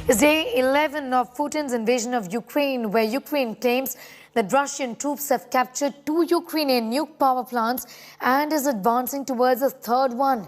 It's day 11 of Putin's invasion of Ukraine, where Ukraine claims that Russian troops have captured 2 Ukrainian nuke power plants and is advancing towards a third one.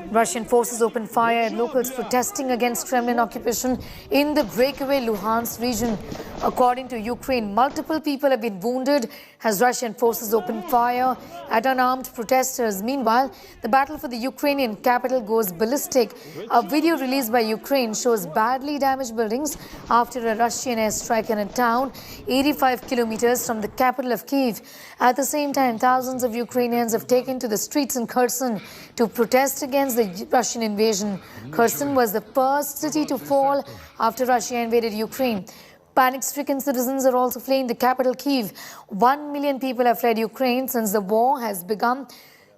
Russian forces opened fire at locals protesting against Kremlin occupation in the breakaway Luhansk region. According to Ukraine, multiple people have been wounded as Russian forces opened fire at unarmed protesters. Meanwhile, the battle for the Ukrainian capital goes ballistic. A video released by Ukraine shows badly damaged buildings after a Russian airstrike in a town 85 kilometers from the capital of Kyiv. At the same time, thousands of Ukrainians have taken to the streets in Kherson to protest against the Russian invasion. Kherson was the first city to fall after Russia invaded Ukraine. Panic-stricken citizens are also fleeing the capital, Kyiv. 1 million people have fled Ukraine since the war has begun.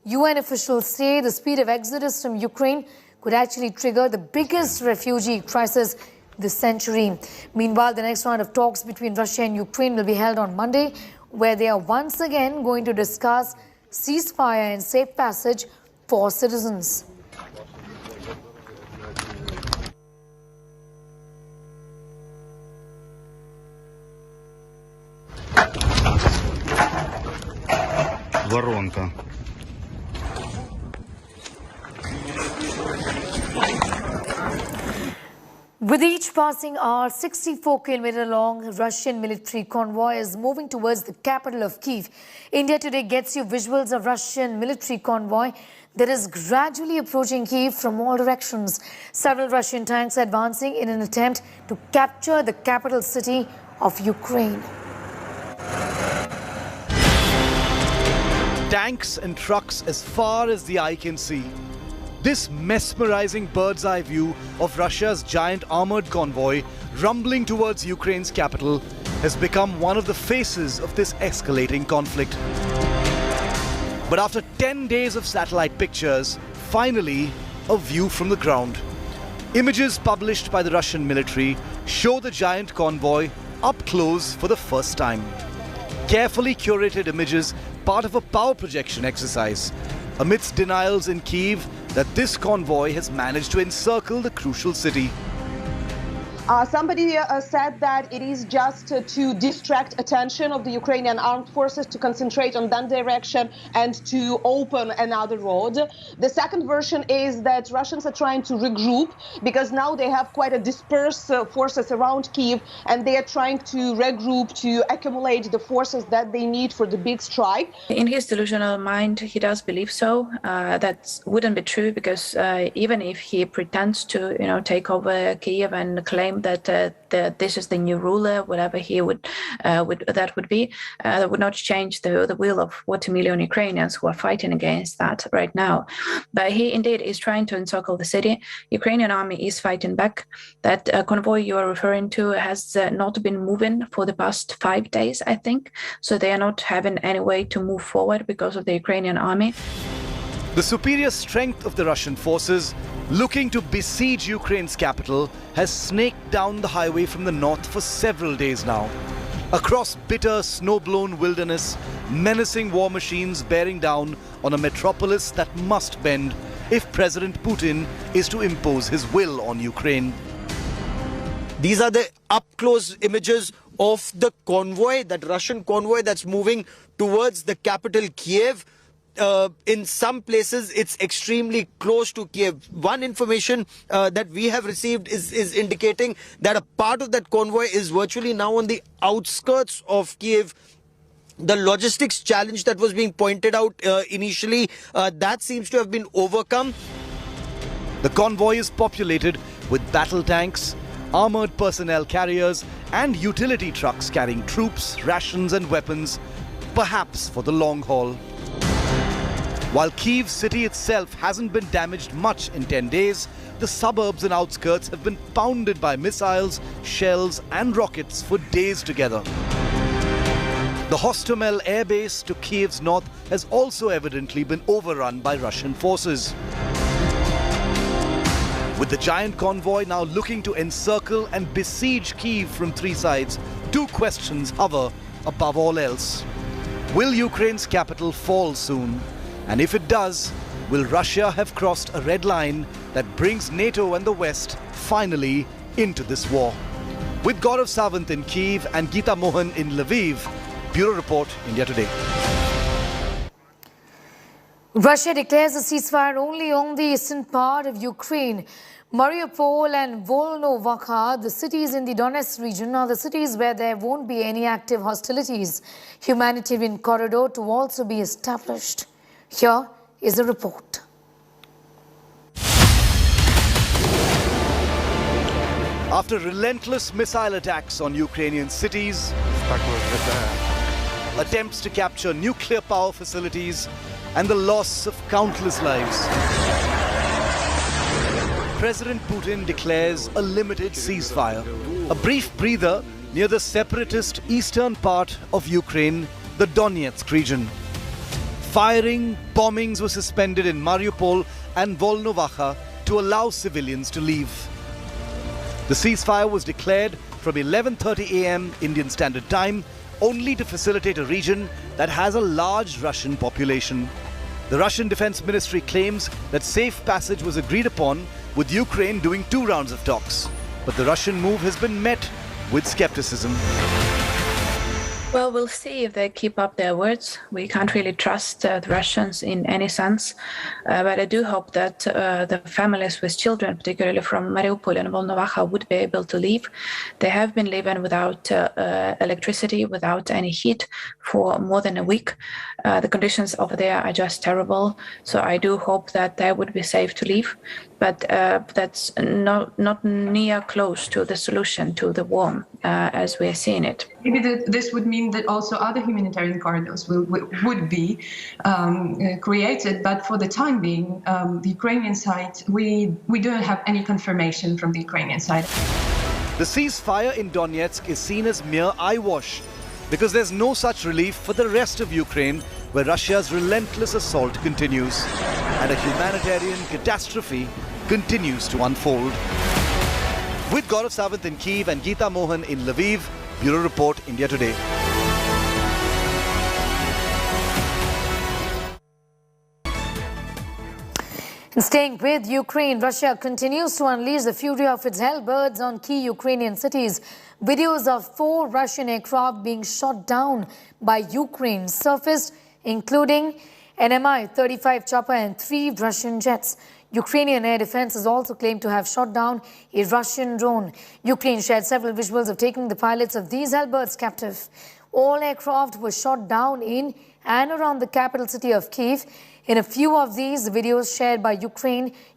UN officials say the speed of exodus from Ukraine could actually trigger the biggest refugee crisis this century. Meanwhile, the next round of talks between Russia and Ukraine will be held on Monday, where they are once again going to discuss ceasefire and safe passage for citizens. Воронка. With each passing hour, 64-kilometer-long Russian military convoy is moving towards the capital of Kyiv. India Today gets you visuals of Russian military convoy that is gradually approaching Kyiv from all directions. Several Russian tanks advancing in an attempt to capture the capital city of Ukraine. Tanks and trucks as far as the eye can see. This mesmerizing bird's eye view of Russia's giant armored convoy rumbling towards Ukraine's capital has become one of the faces of this escalating conflict. But after 10 days of satellite pictures, finally a view from the ground. Images published by the Russian military show the giant convoy up close for the first time. Carefully curated images, part of a power projection exercise, amidst denials in Kyiv that this convoy has managed to encircle the crucial city. Somebody said that it is just to distract attention of the Ukrainian armed forces to concentrate on that direction and to open another road. The second version is that Russians are trying to regroup because now they have quite a dispersed forces around Kyiv, and they are trying to regroup to accumulate the forces that they need for the big strike. In his delusional mind, he does believe so. That wouldn't be true because even if he pretends to, take over Kyiv and claim that this is the new ruler, whatever he would be, that would not change the will of 40 million Ukrainians who are fighting against that right now. But he indeed is trying to encircle the city. Ukrainian army is fighting back. That convoy you are referring to has not been moving for the past 5 days, I think. So they are not having any way to move forward because of the Ukrainian army. The superior strength of the Russian forces, looking to besiege Ukraine's capital, has snaked down the highway from the north for several days now. Across bitter, snow-blown wilderness, menacing war machines bearing down on a metropolis that must bend if President Putin is to impose his will on Ukraine. These are the up-close images of the convoy, that Russian convoy that's moving towards the capital, Kyiv. In some places, it's extremely close to Kyiv. One information that we have received is indicating that a part of that convoy is virtually now on the outskirts of Kyiv. The logistics challenge that was being pointed out initially, that seems to have been overcome. The convoy is populated with battle tanks, armored personnel carriers, and utility trucks carrying troops, rations, and weapons, perhaps for the long haul. While Kyiv city itself hasn't been damaged much in 10 days, the suburbs and outskirts have been pounded by missiles, shells and rockets for days together. The Hostomel air base to Kyiv's north has also evidently been overrun by Russian forces. With the giant convoy now looking to encircle and besiege Kyiv from 3 sides, 2 questions hover above all else. Will Ukraine's capital fall soon? And if it does, will Russia have crossed a red line that brings NATO and the West finally into this war. With Gaurav Sawant in Kyiv and Geeta Mohan in Lviv, Bureau Report, India Today. Russia declares a ceasefire only on the eastern part of Ukraine. Mariupol and Volnovakha, the cities in the Donetsk region, are the cities where there won't be any active hostilities. Humanitarian corridor to also be established. Here is a report. After relentless missile attacks on Ukrainian cities, attempts to capture nuclear power facilities, and the loss of countless lives, President Putin declares a limited ceasefire. A brief breather near the separatist eastern part of Ukraine, the Donetsk region. Firing, bombings were suspended in Mariupol and Volnovakha to allow civilians to leave. The ceasefire was declared from 11:30 a.m. Indian Standard Time, only to facilitate a region that has a large Russian population. The Russian Defense Ministry claims that safe passage was agreed upon, with Ukraine doing 2 rounds of talks. But the Russian move has been met with skepticism. Well, we'll see if they keep up their words. We can't really trust the Russians in any sense. But I do hope that the families with children, particularly from Mariupol and Volnovakha, would be able to leave. They have been living without electricity, without any heat for more than a week. The conditions over there are just terrible. So I do hope that they would be safe to leave. But that's not near close to the solution to the war as we are seeing it. Maybe this would mean that also other humanitarian corridors would be created, but for the time being, the Ukrainian side, we don't have any confirmation from the Ukrainian side. The ceasefire in Donetsk is seen as mere eyewash because there's no such relief for the rest of Ukraine, where Russia's relentless assault continues and a humanitarian catastrophe continues to unfold. With Gaurav Sawant in Kyiv and Geeta Mohan in Lviv, Bureau Report, India Today. And staying with Ukraine, Russia continues to unleash the fury of its hellbirds on key Ukrainian cities. Videos of 4 Russian aircraft being shot down by Ukraine surfaced, including an Mi-35 chopper and 3 Russian jets. Ukrainian air defense has also claimed to have shot down a Russian drone. Ukraine shared several visuals of taking the pilots of these hellbirds captive. All aircraft were shot down in and around the capital city of Kyiv. In a few of these videos shared by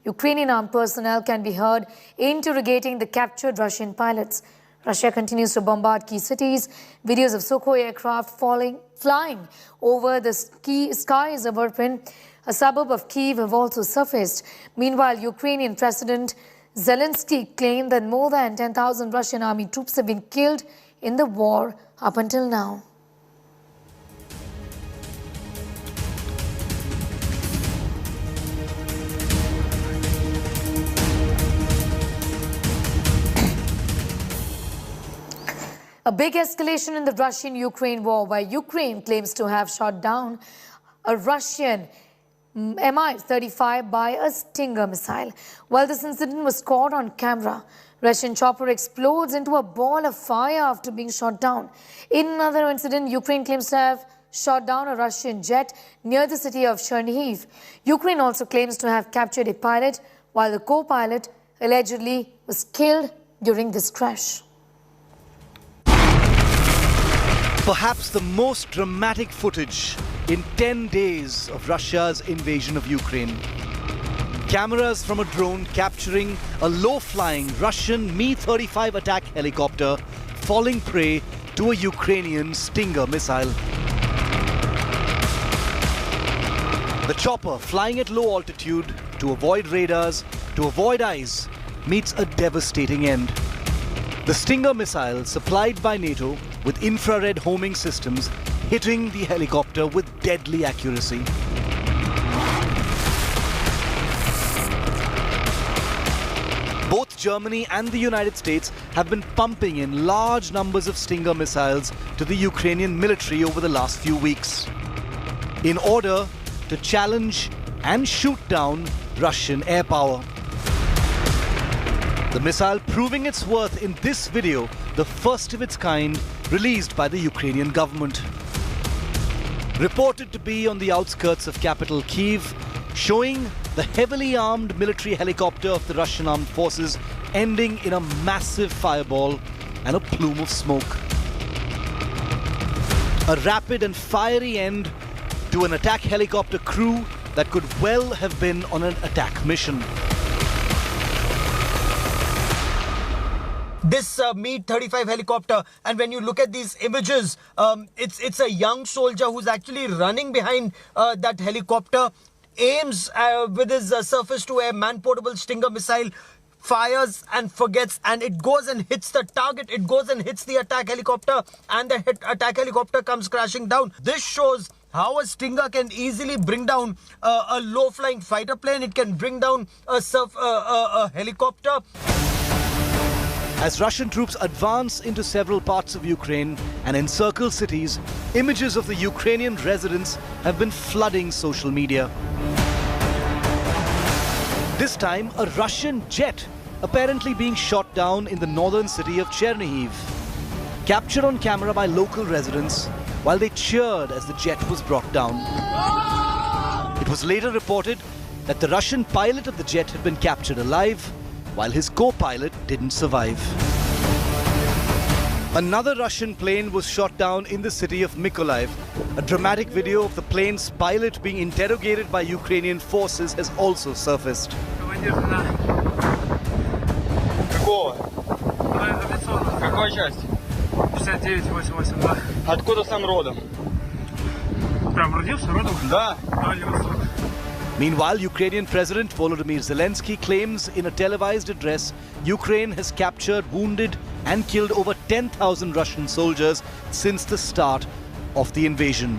Ukrainian armed personnel can be heard interrogating the captured Russian pilots. Russia continues to bombard key cities. Videos of Sukhoi aircraft flying over the skies of Irpin, a suburb of Kyiv, have also surfaced. Meanwhile, Ukrainian President Zelensky claimed that more than 10,000 Russian army troops have been killed in the war up until now. A big escalation in the Russian-Ukraine war, where Ukraine claims to have shot down a Russian Mi-35 by a Stinger missile. While this incident was caught on camera, Russian chopper explodes into a ball of fire after being shot down. In another incident, Ukraine claims to have shot down a Russian jet near the city of Chernihiv. Ukraine also claims to have captured a pilot, while the co-pilot allegedly was killed during this crash. Perhaps the most dramatic footage in 10 days of Russia's invasion of Ukraine. Cameras from a drone capturing a low-flying Russian Mi-35 attack helicopter falling prey to a Ukrainian Stinger missile. The chopper, flying at low altitude to avoid radars, to avoid eyes, meets a devastating end. The Stinger missile, supplied by NATO with infrared homing systems, hitting the helicopter with deadly accuracy. Both Germany and the United States have been pumping in large numbers of Stinger missiles to the Ukrainian military over the last few weeks in order to challenge and shoot down Russian air power. The missile proving its worth in this video, the first of its kind, released by the Ukrainian government. Reported to be on the outskirts of capital Kyiv, showing the heavily armed military helicopter of the Russian armed forces ending in a massive fireball and a plume of smoke. A rapid and fiery end to an attack helicopter crew that could well have been on an attack mission. This Mi-35 helicopter, and when you look at these images, it's a young soldier who's actually running behind that helicopter, aims with his surface-to-air man-portable Stinger missile, fires and forgets, and it goes and hits the target. It goes and hits the attack helicopter, and the attack helicopter comes crashing down. This shows how a Stinger can easily bring down a low-flying fighter plane. It can bring down a helicopter. As Russian troops advance into several parts of Ukraine and encircle cities, images of the Ukrainian residents have been flooding social media. This time, a Russian jet apparently being shot down in the northern city of Chernihiv. Captured on camera by local residents while they cheered as the jet was brought down. It was later reported that the Russian pilot of the jet had been captured alive, while his co-pilot didn't survive. Another Russian plane was shot down in the city of Mykolaiv. A dramatic video of the plane's pilot being interrogated by Ukrainian forces has also surfaced. Какой часть? 59-82. Откуда сам родом? Прям родился родом? Да. Meanwhile, Ukrainian President Volodymyr Zelensky claims in a televised address Ukraine has captured, wounded and killed over 10,000 Russian soldiers since the start of the invasion.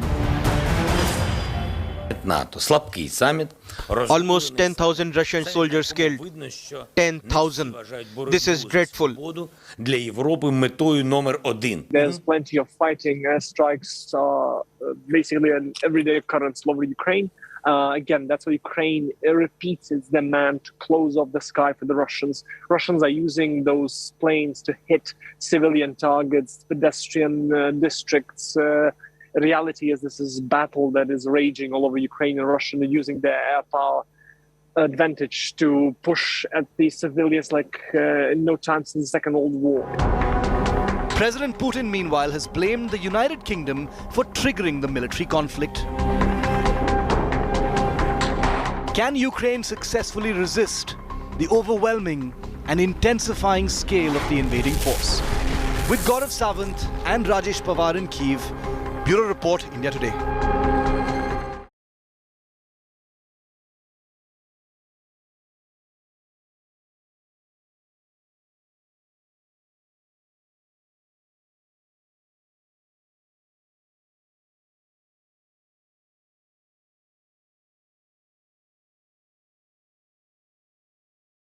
Almost 10,000 Russian soldiers killed. 10,000. This is dreadful. There's plenty of fighting. Airstrikes are basically an everyday occurrence all over Ukraine. Again, that's what Ukraine repeats its demand to close off the sky for the Russians. Russians are using those planes to hit civilian targets, pedestrian districts. Reality is this is a battle that is raging all over Ukraine, and Russians are using their air power advantage to push at the civilians like no time since the Second World War. President Putin, meanwhile, has blamed the United Kingdom for triggering the military conflict. Can Ukraine successfully resist the overwhelming and intensifying scale of the invading force? With Gaurav Sawant and Rajesh Pawar in Kyiv, Bureau Report, India Today.